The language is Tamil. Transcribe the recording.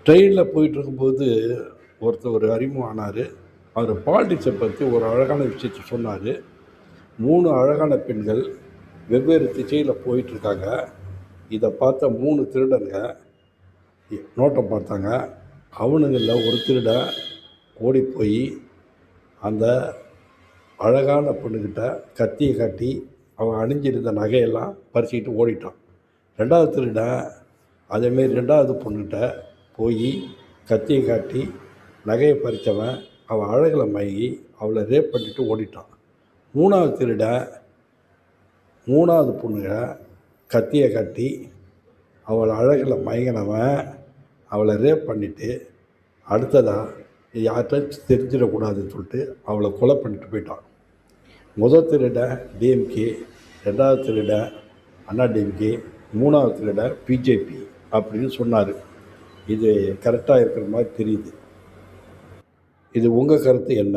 ட்ரெயினில் போயிட்டுருக்கும்போது ஒரு அறிமுகம் ஆனார். அவர் பாலிடிக்ஸை பற்றி ஒரு அழகான விஷயத்த சொன்னார். 3 அழகான பெண்கள் வெவ்வேறு திசையில் போயிட்டுருக்காங்க. இதை பார்த்த 3 திருடனுங்க நோட்டம் பார்த்தாங்க. அவனுங்களில் ஒரு திருடன் ஓடி போய் அந்த அழகான பொண்ணுக்கிட்ட கத்தியை காட்டி அவன் அணிஞ்சிருந்த நகையெல்லாம் பறிச்சுக்கிட்டு ஓடிட்டான். 2வது திருடன் அதேமாரி 2வது பொண்ணுக்கிட்ட போய் கத்தியை காட்டி நகையை பறித்தவன் அவள் அழகில் மயங்கி அவளை ரேப் பண்ணிட்டு ஓடிட்டான். 3வது திருடன் 3வது பொண்ணுங்க கத்தியை காட்டி அவள் அழகில் மயங்கினவன் அவளை ரேப் பண்ணிவிட்டு அடுத்ததாக யார்கிட்ட தெரிஞ்சிடக்கூடாதுன்னு சொல்லிட்டு அவளை கொலை பண்ணிட்டு போயிட்டான். முதல் திருடன் டிஎம்கே, 2வது திருடன் அண்ணாடிஎம்கே, 3வது திருடன் பிஜேபி அப்படின்னு சொன்னார். இது கரெக்டாக இருக்கிற மாதிரி தெரியுது. இது உங்கள் கருத்து என்ன?